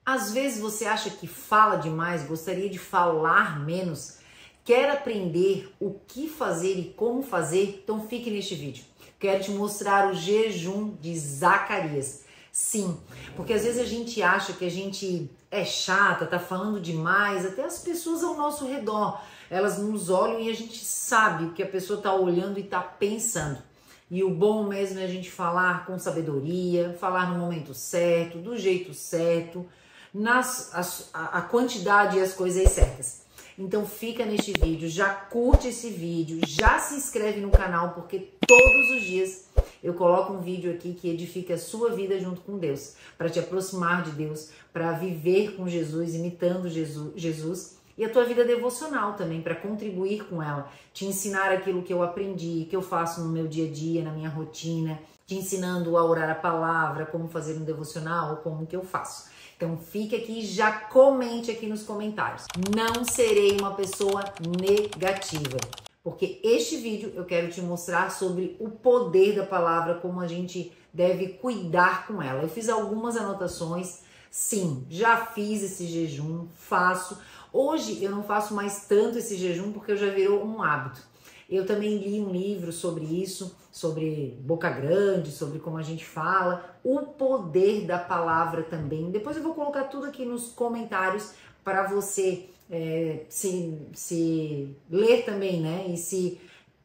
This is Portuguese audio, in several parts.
Às vezes você acha que fala demais, gostaria de falar menos, quer aprender o que fazer e como fazer? Então fique neste vídeo. Quero te mostrar o jejum de Zacarias. Sim, porque às vezes a gente acha que a gente é chata, tá falando demais, até as pessoas ao nosso redor, elas nos olham e a gente sabe o que a pessoa tá olhando e tá pensando. E o bom mesmo é a gente falar com sabedoria, falar no momento certo, do jeito certo, a quantidade e as coisas certas. Então fica neste vídeo, já curte esse vídeo, já se inscreve no canal, porque todos os dias eu coloco um vídeo aqui que edifica a sua vida junto com Deus, para te aproximar de Deus, para viver com Jesus, imitando Jesus, e a tua vida devocional também, para contribuir com ela, te ensinar aquilo que eu aprendi, que eu faço no meu dia a dia, na minha rotina, te ensinando a orar a palavra, como fazer um devocional, como que eu faço. Então fique aqui e já comente aqui nos comentários. Não serei uma pessoa negativa, porque este vídeo eu quero te mostrar sobre o poder da palavra, como a gente deve cuidar com ela. Eu fiz algumas anotações, sim, já fiz esse jejum, faço. Hoje eu não faço mais tanto esse jejum porque já virou um hábito. Eu também li um livro sobre isso, sobre boca grande, sobre como a gente fala, o poder da palavra também. Depois eu vou colocar tudo aqui nos comentários para você se ler também, né? E se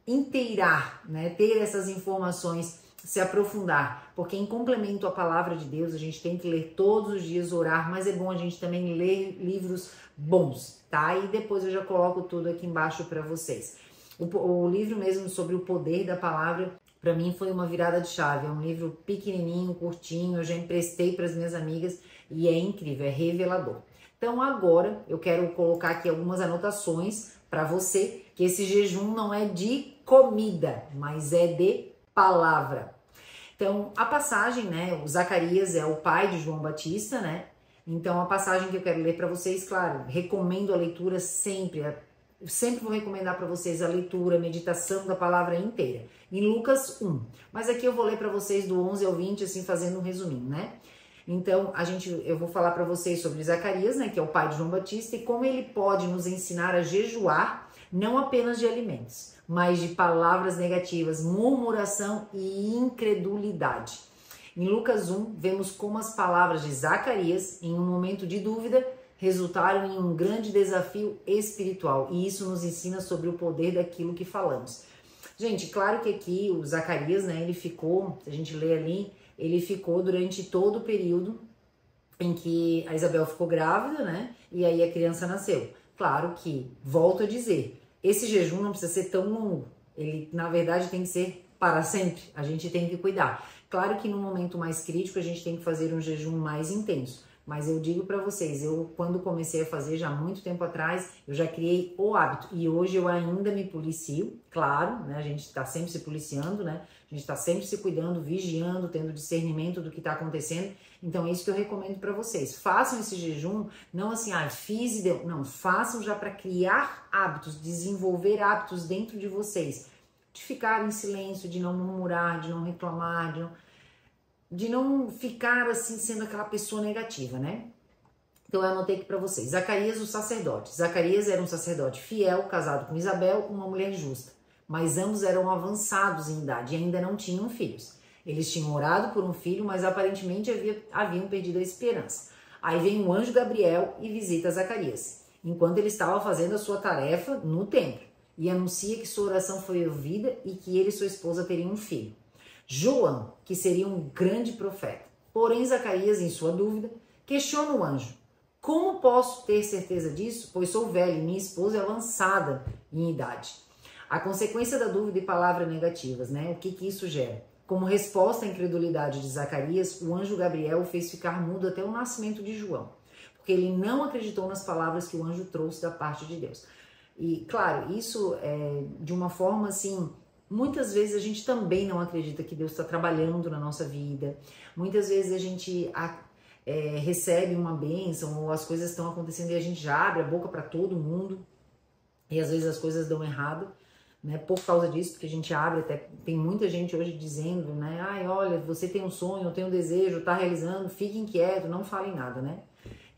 inteirar, né? Ter essas informações, se aprofundar. Porque em complemento à palavra de Deus, a gente tem que ler todos os dias, orar, mas é bom a gente também ler livros bons, tá? E depois eu já coloco tudo aqui embaixo para vocês. O livro mesmo sobre o poder da palavra, para mim foi uma virada de chave. É um livro pequenininho, curtinho, eu já emprestei para as minhas amigas e é incrível, é revelador. Então agora eu quero colocar aqui algumas anotações para você, que esse jejum não é de comida, mas é de palavra. Então a passagem, né, o Zacarias é o pai de João Batista, né? Então a passagem que eu quero ler para vocês, claro, recomendo a leitura sempre. Eu sempre vou recomendar para vocês a leitura, a meditação da palavra inteira, em Lucas 1. Mas aqui eu vou ler para vocês do 11 ao 20, assim, fazendo um resuminho, né? Então, eu vou falar para vocês sobre Zacarias, né, que é o pai de João Batista, e como ele pode nos ensinar a jejuar, não apenas de alimentos, mas de palavras negativas, murmuração e incredulidade. Em Lucas 1, vemos como as palavras de Zacarias, em um momento de dúvida, resultaram em um grande desafio espiritual, e isso nos ensina sobre o poder daquilo que falamos. Gente, claro que aqui o Zacarias, né, ele ficou, se a gente lê ali, ele ficou durante todo o período em que a Isabel ficou grávida, né, e aí a criança nasceu. Claro que, volto a dizer, esse jejum não precisa ser tão longo, ele na verdade tem que ser para sempre, a gente tem que cuidar. Claro que no momento mais crítico a gente tem que fazer um jejum mais intenso. Mas eu digo para vocês, eu quando comecei a fazer já há muito tempo atrás, eu já criei o hábito e hoje eu ainda me policio, claro, né? A gente está sempre se policiando, né? A gente está sempre se cuidando, vigiando, tendo discernimento do que está acontecendo. Então é isso que eu recomendo para vocês. Façam esse jejum, não assim, fiz e deu. Não, façam já para criar hábitos, desenvolver hábitos dentro de vocês. De ficar em silêncio, de não murmurar, de não reclamar, de não ficar assim sendo aquela pessoa negativa, né? Então eu anotei aqui para vocês. Zacarias, o sacerdote. Zacarias era um sacerdote fiel, casado com Isabel, uma mulher justa. Mas ambos eram avançados em idade e ainda não tinham filhos. Eles tinham orado por um filho, mas aparentemente haviam perdido a esperança. Aí vem o anjo Gabriel e visita Zacarias, enquanto ele estava fazendo a sua tarefa no templo, e anuncia que sua oração foi ouvida e que ele e sua esposa teriam um filho, João, que seria um grande profeta. Porém, Zacarias, em sua dúvida, questiona o anjo. Como posso ter certeza disso? Pois sou velho e minha esposa é avançada em idade. A consequência da dúvida e palavras negativas, né? O que isso gera? Como resposta à incredulidade de Zacarias, o anjo Gabriel o fez ficar mudo até o nascimento de João, porque ele não acreditou nas palavras que o anjo trouxe da parte de Deus. E, claro, isso é de uma forma assim. Muitas vezes a gente também não acredita que Deus está trabalhando na nossa vida. Muitas vezes a gente recebe uma bênção ou as coisas estão acontecendo e a gente já abre a boca para todo mundo e às vezes as coisas dão errado, né? Por causa disso, porque a gente abre, até tem muita gente hoje dizendo, né? Ai, olha, você tem um sonho, tem um desejo, está realizando, fique inquieto, não fale nada, né?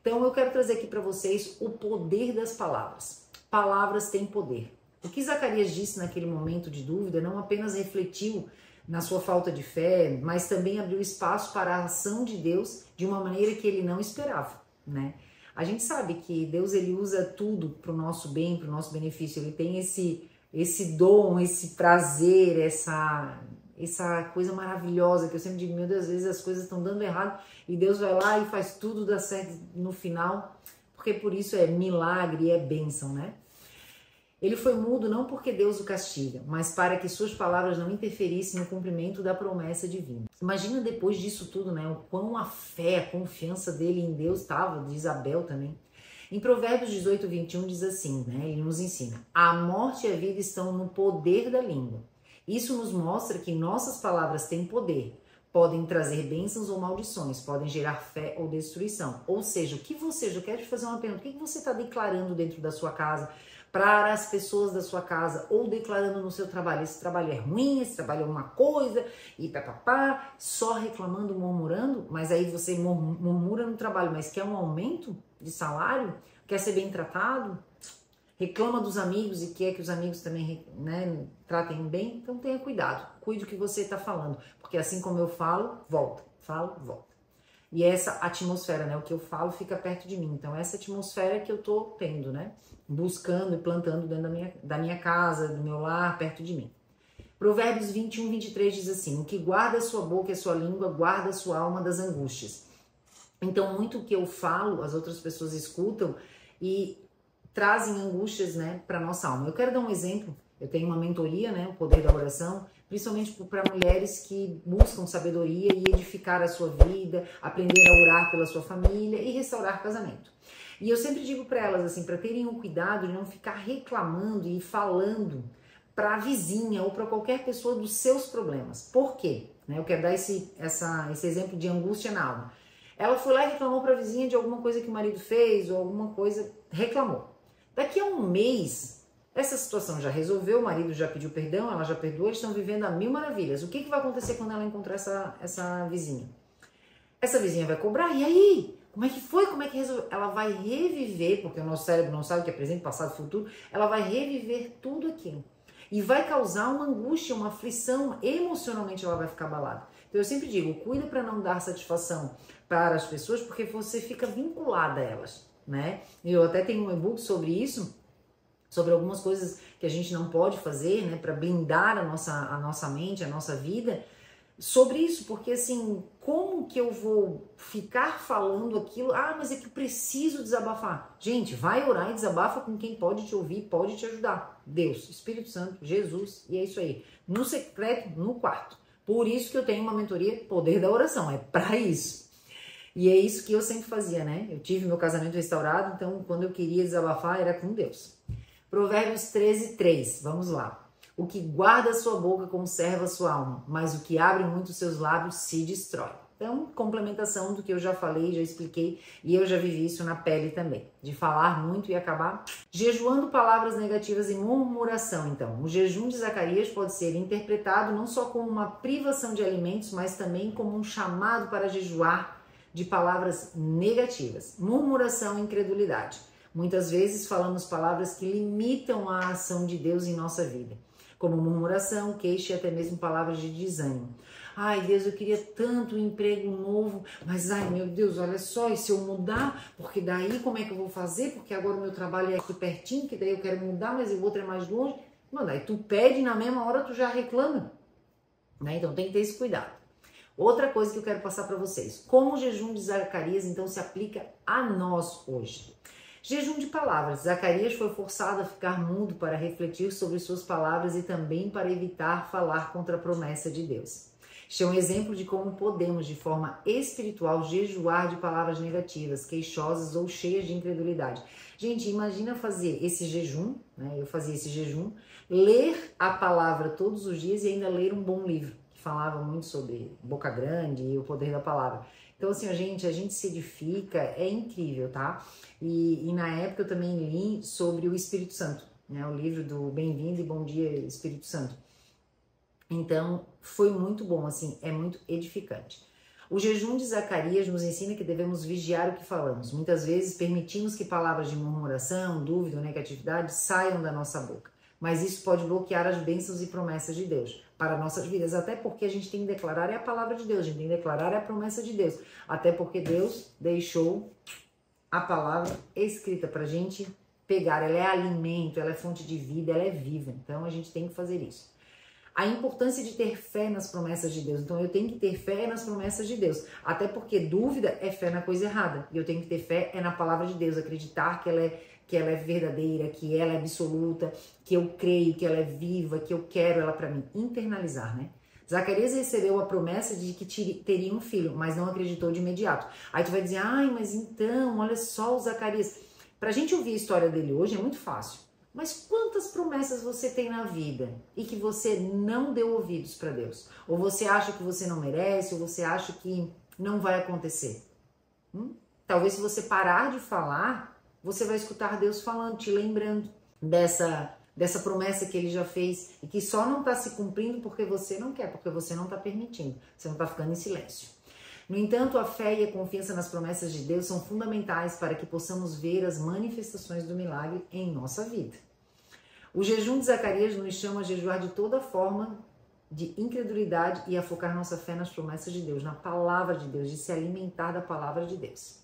Então eu quero trazer aqui para vocês o poder das palavras. Palavras têm poder. O que Zacarias disse naquele momento de dúvida não apenas refletiu na sua falta de fé, mas também abriu espaço para a ação de Deus de uma maneira que ele não esperava, né? A gente sabe que Deus ele usa tudo para o nosso bem, para o nosso benefício. Ele tem esse dom, esse prazer, essa coisa maravilhosa que eu sempre digo, meu Deus, às vezes as coisas estão dando errado e Deus vai lá e faz tudo dar certo no final, porque por isso é milagre, é bênção, né? Ele foi mudo não porque Deus o castiga, mas para que suas palavras não interferissem no cumprimento da promessa divina. Imagina depois disso tudo, né? O quão a fé, a confiança dele em Deus estava, de Isabel também. Em Provérbios 18, 21 diz assim, né? Ele nos ensina: a morte e a vida estão no poder da língua. Isso nos mostra que nossas palavras têm poder. Podem trazer bênçãos ou maldições, podem gerar fé ou destruição. Ou seja, eu quero te fazer uma pergunta: o que você está declarando dentro da sua casa, para as pessoas da sua casa, ou declarando no seu trabalho? Esse trabalho é ruim, esse trabalho é uma coisa, e papapá, só reclamando, murmurando, mas aí você murmura no trabalho, mas quer um aumento de salário, quer ser bem tratado, reclama dos amigos e quer que os amigos também, né, tratem bem. Então tenha cuidado, cuide do que você está falando, porque assim como eu falo, volta, volta. E essa atmosfera, né, o que eu falo fica perto de mim, então essa atmosfera que eu tô tendo, né, buscando e plantando dentro da minha casa, do meu lar, perto de mim. Provérbios 21, 23 diz assim: o que guarda a sua boca e a sua língua, guarda a sua alma das angústias. Então, muito o que eu falo, as outras pessoas escutam e trazem angústias, né, para nossa alma. Eu quero dar um exemplo. Eu tenho uma mentoria, né, o poder da oração, principalmente para mulheres que buscam sabedoria e edificar a sua vida, aprender a orar pela sua família e restaurar casamento. E eu sempre digo para elas assim, para terem o cuidado de não ficar reclamando e falando para a vizinha ou para qualquer pessoa dos seus problemas. Por quê? Eu quero dar esse exemplo de angústia na alma. Ela foi lá e reclamou para a vizinha de alguma coisa que o marido fez ou alguma coisa, reclamou. Daqui a um mês, essa situação já resolveu, o marido já pediu perdão, ela já perdoou, eles estão vivendo a mil maravilhas. O que vai acontecer quando ela encontrar essa vizinha? Essa vizinha vai cobrar, e aí? Como é que foi? Como é que resolveu? Ela vai reviver, porque o nosso cérebro não sabe o que é presente, passado e futuro, ela vai reviver tudo aquilo. E vai causar uma angústia, uma aflição, emocionalmente ela vai ficar abalada. Então eu sempre digo, cuida para não dar satisfação para as pessoas, porque você fica vinculada a elas, né? Eu até tenho um e-book sobre isso, sobre algumas coisas que a gente não pode fazer, né, para blindar a nossa mente, a nossa vida, sobre isso, porque assim, como que eu vou ficar falando aquilo? Ah, mas é que preciso desabafar. Gente, vai orar e desabafa com quem pode te ouvir, pode te ajudar. Deus, Espírito Santo, Jesus, e é isso aí. No secreto, no quarto. Por isso que eu tenho uma mentoria Poder da Oração, é para isso. E é isso que eu sempre fazia, né? Eu tive meu casamento restaurado, então quando eu queria desabafar era com Deus. Provérbios 13, 3, vamos lá. O que guarda a sua boca conserva a sua alma, mas o que abre muito os seus lábios se destrói. Então, complementação do que eu já falei, já expliquei, e eu já vivi isso na pele também, de falar muito e acabar jejuando palavras negativas e murmuração. Então, o jejum de Zacarias pode ser interpretado não só como uma privação de alimentos, mas também como um chamado para jejuar de palavras negativas, murmuração e incredulidade. Muitas vezes falamos palavras que limitam a ação de Deus em nossa vida, como murmuração, queixa e até mesmo palavras de desânimo. Ai, Deus, eu queria tanto um emprego novo, mas ai, meu Deus, olha só, e se eu mudar? Porque daí como é que eu vou fazer? Porque agora o meu trabalho é aqui pertinho, que daí eu quero mudar, mas o outro é mais longe. Não, daí tu pede na mesma hora tu já reclama, né? Então tem que ter esse cuidado. Outra coisa que eu quero passar para vocês, como o jejum de Zacarias então se aplica a nós hoje. Jejum de palavras. Zacarias foi forçado a ficar mudo para refletir sobre suas palavras e também para evitar falar contra a promessa de Deus. Este é um exemplo de como podemos, de forma espiritual, jejuar de palavras negativas, queixosas ou cheias de incredulidade. Gente, imagina fazer esse jejum, né? Eu fazia esse jejum, ler a palavra todos os dias e ainda ler um bom livro, que falava muito sobre boca grande e o poder da palavra. Então, assim, a gente se edifica, é incrível, tá? E na época eu também li sobre o Espírito Santo, né? O livro do Bem-vindo e Bom Dia Espírito Santo. Então, foi muito bom, assim, é muito edificante. O jejum de Zacarias nos ensina que devemos vigiar o que falamos. Muitas vezes permitimos que palavras de murmuração, dúvida ou negatividade saiam da nossa boca. Mas isso pode bloquear as bênçãos e promessas de Deus para nossas vidas. Até porque a gente tem que declarar a palavra de Deus, a gente tem que declarar a promessa de Deus. Até porque Deus deixou a palavra escrita para a gente pegar. Ela é alimento, ela é fonte de vida, ela é viva. Então a gente tem que fazer isso. A importância de ter fé nas promessas de Deus. Então eu tenho que ter fé nas promessas de Deus. Até porque dúvida é fé na coisa errada. E eu tenho que ter fé na palavra de Deus. Acreditar que ela é verdadeira, que ela é absoluta, que eu creio, que ela é viva, que eu quero ela para mim. Internalizar, né? Zacarias recebeu a promessa de que teria um filho, mas não acreditou de imediato. Aí tu vai dizer, ai, mas então, olha só o Zacarias. Pra gente ouvir a história dele hoje é muito fácil. Mas quantas promessas você tem na vida e que você não deu ouvidos para Deus? Ou você acha que você não merece, ou você acha que não vai acontecer? Talvez se você parar de falar, você vai escutar Deus falando, te lembrando dessa promessa que Ele já fez e que só não está se cumprindo porque você não quer, porque você não está permitindo, você não está ficando em silêncio. No entanto, a fé e a confiança nas promessas de Deus são fundamentais para que possamos ver as manifestações do milagre em nossa vida. O jejum de Zacarias nos chama a jejuar de toda forma de incredulidade e a focar nossa fé nas promessas de Deus, na palavra de Deus, de se alimentar da palavra de Deus.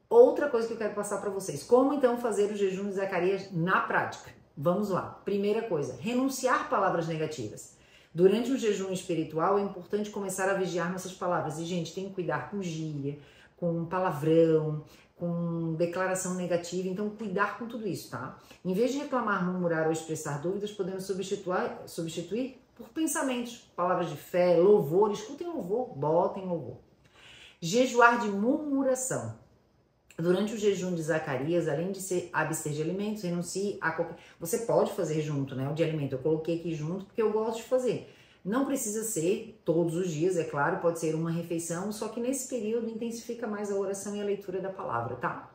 Outra coisa que eu quero passar para vocês, como então fazer o jejum de Zacarias na prática? Vamos lá. Primeira coisa, renunciar palavras negativas. Durante um jejum espiritual é importante começar a vigiar nossas palavras. E, gente, tem que cuidar com gíria, com palavrão, com declaração negativa. Então, cuidar com tudo isso, tá? Em vez de reclamar, murmurar ou expressar dúvidas, podemos substituir por pensamentos, palavras de fé, louvor. Escutem louvor, botem louvor. Jejuar de murmuração. Durante o jejum de Zacarias, além de se abster de alimentos, renuncie a qualquer... Você pode fazer junto, né? O de alimento eu coloquei aqui junto porque eu gosto de fazer. Não precisa ser todos os dias, é claro, pode ser uma refeição, só que nesse período intensifica mais a oração e a leitura da palavra, tá?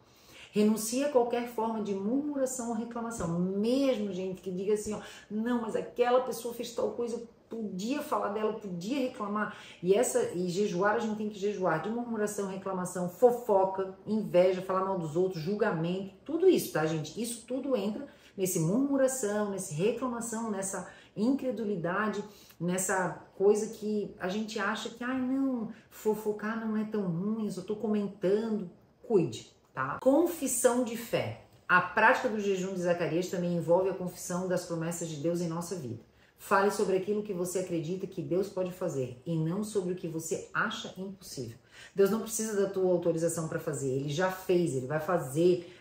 Renuncie a qualquer forma de murmuração ou reclamação. Mesmo, gente, que diga assim, ó, não, mas aquela pessoa fez tal coisa, eu podia falar dela, podia reclamar. E jejuar, a gente tem que jejuar de murmuração, reclamação, fofoca, inveja, falar mal dos outros, julgamento, tudo isso, tá, gente? Isso tudo entra nesse murmuração, nesse reclamação, nessa incredulidade, nessa coisa que a gente acha que, ai, não, fofocar não é tão ruim, eu só tô comentando. Cuide, tá? Confissão de fé. A prática do jejum de Zacarias também envolve a confissão das promessas de Deus em nossa vida. Fale sobre aquilo que você acredita que Deus pode fazer e não sobre o que você acha impossível. Deus não precisa da tua autorização para fazer, Ele já fez, Ele vai fazer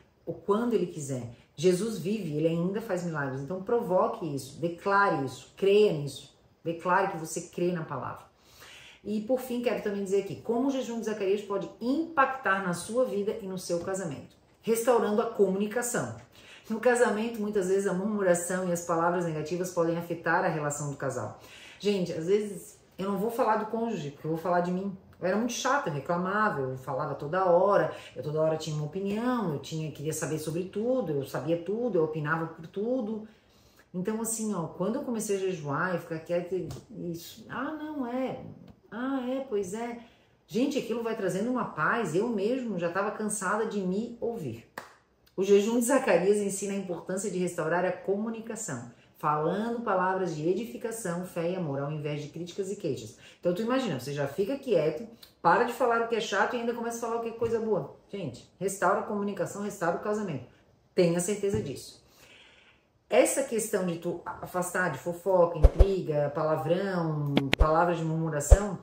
quando Ele quiser. Jesus vive, Ele ainda faz milagres, então provoque isso, declare isso, creia nisso, declare que você crê na palavra. E por fim, quero também dizer aqui, como o jejum de Zacarias pode impactar na sua vida e no seu casamento. Restaurando a comunicação. No casamento, muitas vezes a murmuração e as palavras negativas podem afetar a relação do casal. Gente, às vezes eu não vou falar do cônjuge, porque eu vou falar de mim. Eu era muito chata, eu reclamava, eu falava toda hora, eu toda hora tinha uma opinião, queria saber sobre tudo, eu sabia tudo, eu opinava por tudo. Então, assim, ó, quando eu comecei a jejuar e ficar quieta, isso, pois é. Gente, aquilo vai trazendo uma paz, eu mesmo já estava cansada de me ouvir. O jejum de Zacarias ensina a importância de restaurar a comunicação, falando palavras de edificação, fé e amor, ao invés de críticas e queixas. Então tu imagina, você já fica quieto, para de falar o que é chato e ainda começa a falar o que é coisa boa. Gente, restaura a comunicação, restaura o casamento. Tenha certeza disso. Essa questão de tu afastar de fofoca, intriga, palavrão, palavras de murmuração,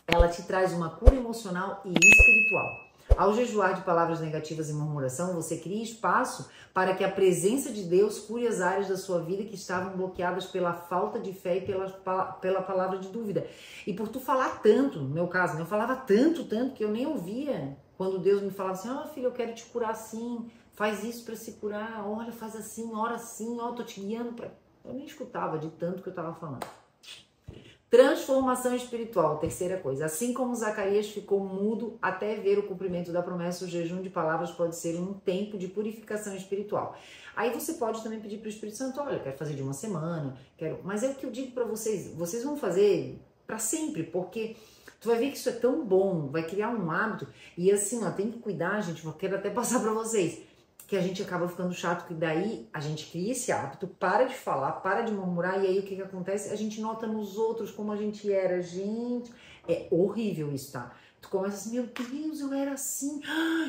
ela te traz uma cura emocional e espiritual. Ao jejuar de palavras negativas e murmuração, você cria espaço para que a presença de Deus cure as áreas da sua vida que estavam bloqueadas pela falta de fé e pela palavra de dúvida. E por tu falar tanto, no meu caso, eu falava tanto que eu nem ouvia quando Deus me falava assim, filho, eu quero te curar assim, faz isso para se curar, olha, faz assim, ora assim, tô te guiando para... Eu nem escutava de tanto que eu estava falando. Transformação espiritual, terceira coisa. Assim como Zacarias ficou mudo até ver o cumprimento da promessa, o jejum de palavras pode ser um tempo de purificação espiritual. Aí você pode também pedir para o Espírito Santo, olha, eu quero fazer de uma semana, mas é o que eu digo para vocês, vocês vão fazer para sempre, porque tu Tu vai ver que isso é tão bom, vai criar um hábito. E assim, ó, tem que cuidar, gente, eu quero até passar pra vocês, que a gente acaba ficando chato, que daí a gente cria esse hábito, para de falar, para de murmurar, e aí o que acontece? A gente nota nos outros como a gente era, gente. É horrível isso, tá? Tu começa assim, meu Deus, eu era assim,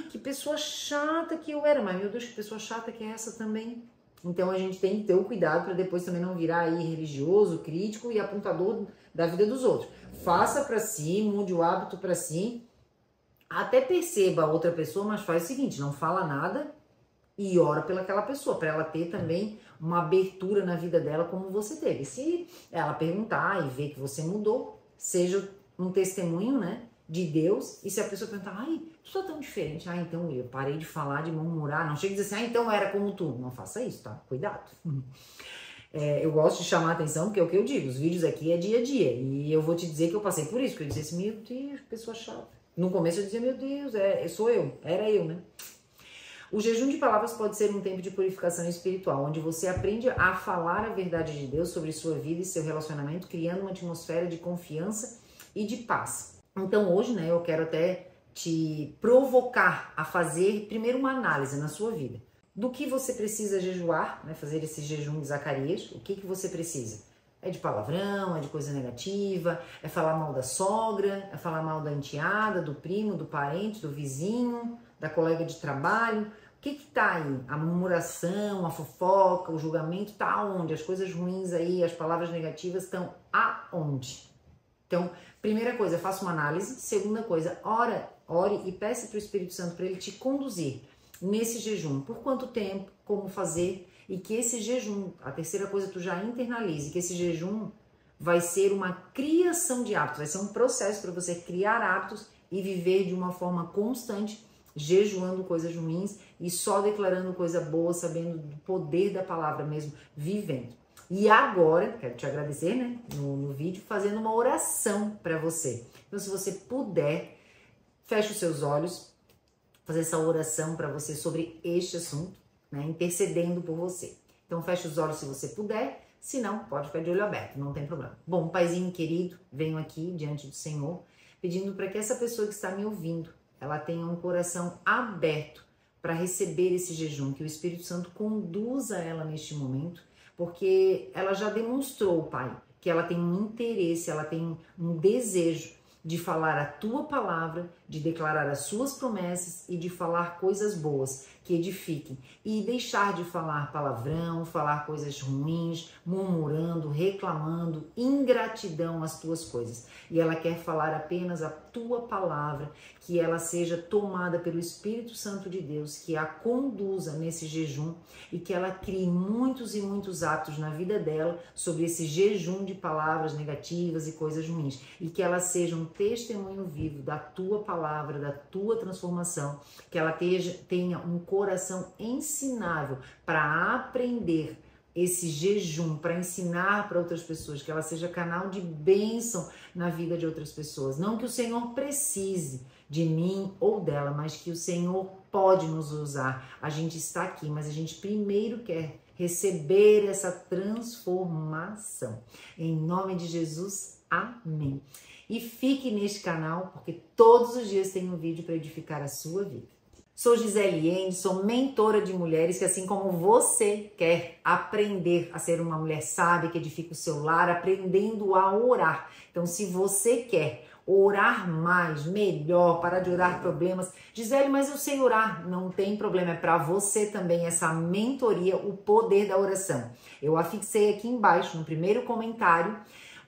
que pessoa chata que eu era, mas meu Deus, que pessoa chata que é essa também. Então a gente tem que ter o cuidado para depois também não virar aí religioso, crítico e apontador da vida dos outros. Faça para si, mude o hábito para si, até perceba a outra pessoa, mas faz o seguinte, não fala nada e ora pelaquela pessoa, para ela ter também uma abertura na vida dela como você teve. Se ela perguntar e ver que você mudou, seja um testemunho, né, de Deus, e se a pessoa perguntar, ai, tu tá tão diferente, então eu parei de falar, de murmurar, não chega a dizer assim, então eu era como tu, não faça isso, tá? Cuidado. Eu gosto de chamar a atenção, porque é o que eu digo, os vídeos aqui é dia a dia, e eu vou te dizer que eu passei por isso, que eu disse assim, meu Deus, pessoa chata. No começo eu dizia, meu Deus, sou eu, era eu, né? O jejum de palavras pode ser um tempo de purificação espiritual, onde você aprende a falar a verdade de Deus sobre sua vida e seu relacionamento, criando uma atmosfera de confiança e de paz. Então hoje, né, eu quero até te provocar a fazer primeiro uma análise na sua vida. Do que você precisa jejuar, né, fazer esse jejum de Zacarias, o que você precisa? É de palavrão, é de coisa negativa, é falar mal da sogra, é falar mal da enteada, do primo, do parente, do vizinho, da colega de trabalho. O que tá aí? A murmuração, a fofoca, o julgamento tá onde? As coisas ruins aí, as palavras negativas estão aonde? Então, primeira coisa, faça uma análise. Segunda coisa, ore e peça para o Espírito Santo para ele te conduzir nesse jejum. Por quanto tempo, como fazer, e que esse jejum, a terceira coisa, tu já internalize, que esse jejum vai ser uma criação de hábitos, vai ser um processo para você criar hábitos e viver de uma forma constante, jejuando coisas ruins e só declarando coisa boa, sabendo do poder da palavra mesmo, vivendo. E agora, quero te agradecer, né, no vídeo, fazendo uma oração para você. Então, se você puder, feche os seus olhos, fazer essa oração para você sobre este assunto, né, intercedendo por você. Então, feche os olhos se você puder, se não, pode ficar de olho aberto, não tem problema. Bom, Paizinho querido, venho aqui diante do Senhor, pedindo para que essa pessoa que está me ouvindo, ela tenha um coração aberto para receber esse jejum, que o Espírito Santo conduza ela neste momento, porque ela já demonstrou, Pai, que ela tem um interesse, ela tem um desejo de falar a tua palavra, de declarar as suas promessas e de falar coisas boas que edifiquem e deixar de falar palavrão, falar coisas ruins, murmurando, reclamando, ingratidão às tuas coisas. E ela quer falar apenas a tua palavra, que ela seja tomada pelo Espírito Santo de Deus, que a conduza nesse jejum e que ela crie muitos e muitos hábitos na vida dela sobre esse jejum de palavras negativas e coisas ruins, e que ela seja um testemunho vivo da tua palavra, da tua transformação, que ela tenha um coração ensinável para aprender esse jejum, para ensinar para outras pessoas, que ela seja canal de bênção na vida de outras pessoas. Não que o Senhor precise de mim ou dela, mas que o Senhor pode nos usar. A gente está aqui, mas a gente primeiro quer receber essa transformação. Em nome de Jesus, amém. E fique neste canal, porque todos os dias tem um vídeo para edificar a sua vida. Sou Gisele Ende, sou mentora de mulheres que, assim como você, quer aprender a ser uma mulher sábia, que edifica o seu lar, aprendendo a orar. Então, se você quer orar mais, melhor, parar de orar problemas, Gisele, mas eu sei orar. Não tem problema, é para você também essa mentoria, o poder da oração. Eu afixei aqui embaixo, no primeiro comentário,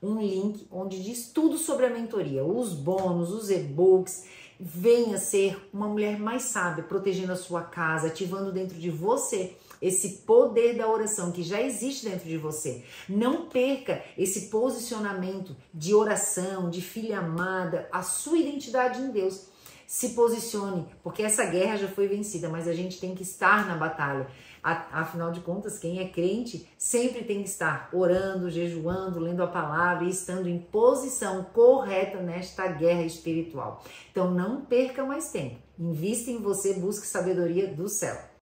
um link onde diz tudo sobre a mentoria, os bônus, os e-books. Venha ser uma mulher mais sábia, protegendo a sua casa, ativando dentro de você esse poder da oração que já existe dentro de você. Não perca esse posicionamento de oração, de filha amada, a sua identidade em Deus. Se posicione, porque essa guerra já foi vencida, mas a gente tem que estar na batalha. Afinal de contas, quem é crente sempre tem que estar orando, jejuando, lendo a palavra e estando em posição correta nesta guerra espiritual. Então não perca mais tempo. Invista em você, busque sabedoria do céu.